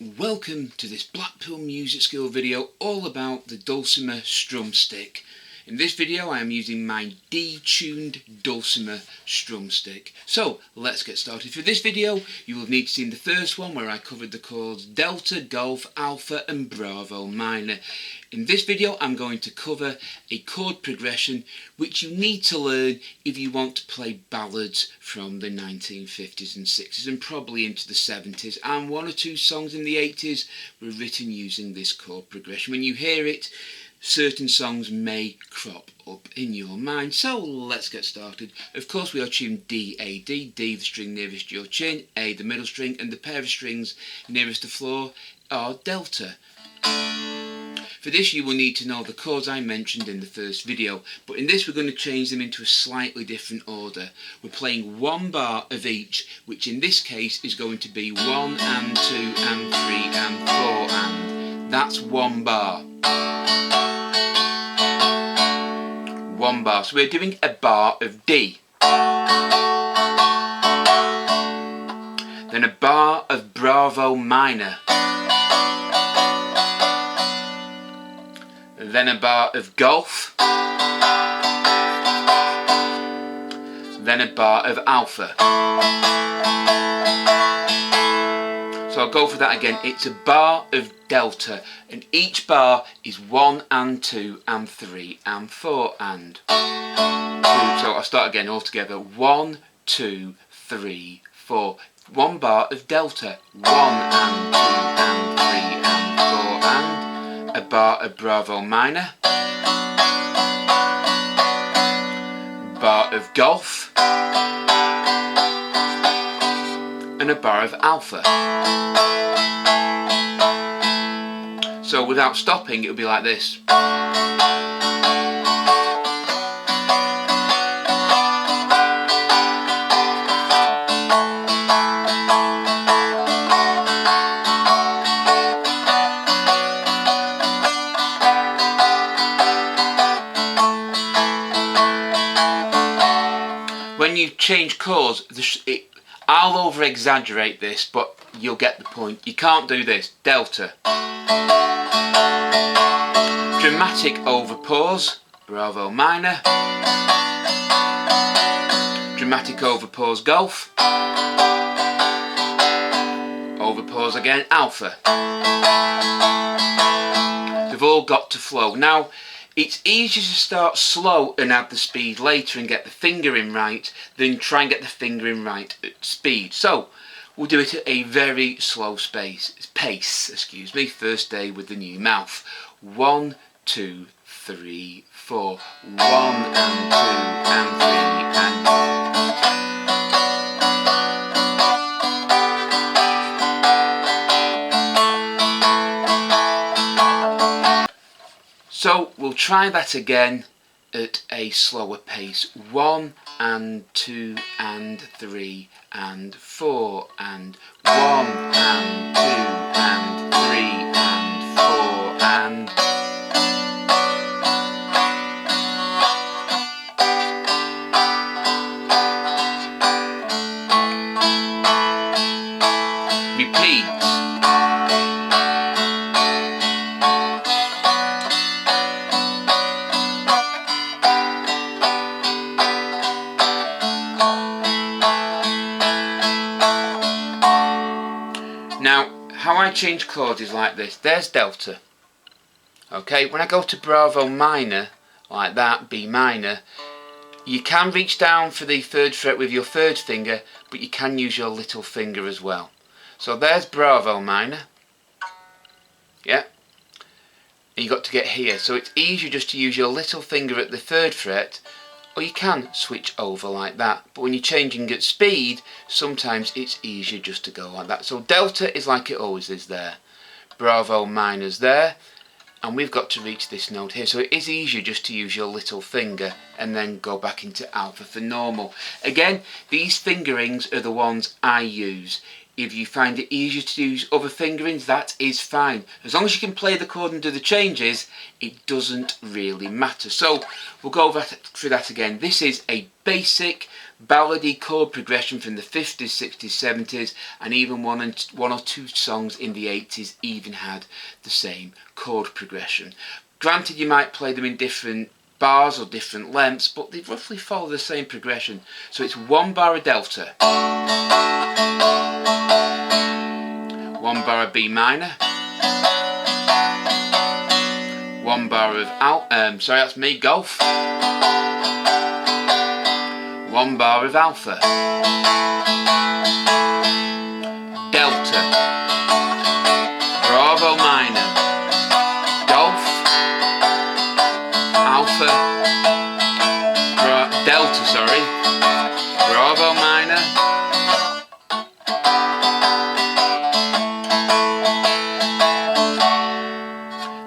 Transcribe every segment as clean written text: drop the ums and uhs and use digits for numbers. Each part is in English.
Welcome to this Blackpool Music School video all about the dulcimer strum stick. In this video I am using my D-tuned dulcimer strum stick. So let's get started. For this video you will have need to see the first one where I covered the chords Delta, Golf, Alpha and Bravo minor. In this video I'm going to cover a chord progression which you need to learn if you want to play ballads from the 1950s and 60s and probably into the 70s, and one or two songs in the 80s were written using this chord progression. When you hear it, certain songs may crop up in your mind. So let's get started. Of course we are tuned D, A, D, D the string nearest your chin, A the middle string, and the pair of strings nearest the floor are delta. For this you will need to know the chords I mentioned in the first video, but in this we're going to change them into a slightly different order. We're playing one bar of each, which in this case is going to be 1 and 2 and 3 and 4 and. That's one bar. One bar. So we're doing a bar of D. Then a bar of Bravo minor. Then a bar of Golf. Then a bar of Alpha. So I'll go for that again. It's a bar of Delta, and each bar is 1 and 2 and 3 and 4 and. So I'll start again all together. 1, 2, 3, 4. One bar of Delta. 1 and 2 and 3 and 4 and. A bar of Bravo minor. Bar of Golf. And a bar of Alpha. So without stopping it would be like this. When you change chords, I'll over exaggerate this, but you'll get the point. You can't do this. Delta. Dramatic over pause, Bravo minor. Dramatic over pause, Golf. Over pause again, Alpha. They've all got to flow. Now, it's easier to start slow and add the speed later and get the fingering right than try and get the fingering right at speed. So we'll do it at a very slow pace. First day with the new mouth. 1, 2, 3, 4. 1 and 2 and 3 and. So we'll try that again at a slower pace. 1 and 2 and 3 and 4 and 1 and 2 and 3 and 4 and. Repeat. Now, how I change chords is like this. There's Delta. Okay, when I go to Bravo minor, like that, B minor, you can reach down for the 3rd fret with your 3rd finger, but you can use your little finger as well. So there's Bravo minor. Yeah. And you got to get here. So it's easier just to use your little finger at the 3rd fret, or you can switch over like that. But when you're changing at speed, sometimes it's easier just to go like that. So Delta is like it always is there. Bravo minor's there. And we've got to reach this note here. So it is easier just to use your little finger and then go back into Alpha for normal. Again, these fingerings are the ones I use. If you find it easier to use other fingerings, that is fine. As long as you can play the chord and do the changes, it doesn't really matter. So we'll go through that again. This is a basic ballady chord progression from the 50s, 60s, 70s, and even one or two songs in the 80s even had the same chord progression. Granted, you might play them in different bars or different lengths, but they roughly follow the same progression. So it's 1 bar of delta, 1 bar of B minor, 1 bar of golf, 1 bar of alpha, delta, bravo minor, golf, alpha, delta, bravo minor,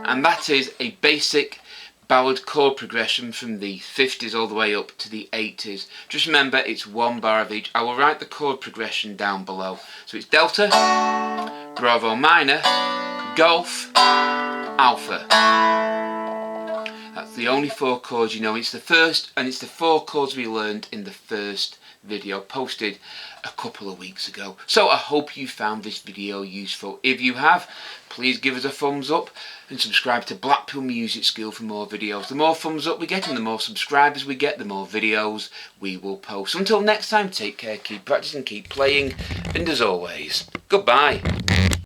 and that is a basic ballad chord progression from the 50s all the way up to the 80s. Just remember, it's 1 bar of each. I will write the chord progression down below. So it's delta, bravo minor, golf, alpha. That's the only 4 chords you know. It's the first, and it's the 4 chords we learned in the first video posted a couple of weeks ago. So I hope you found this video useful. If you have, please give us a thumbs up and subscribe to Blackpool Music School for more videos. The more thumbs up we get and the more subscribers we get, the more videos we will post. Until next time, take care, keep practicing, keep playing, and as always, goodbye.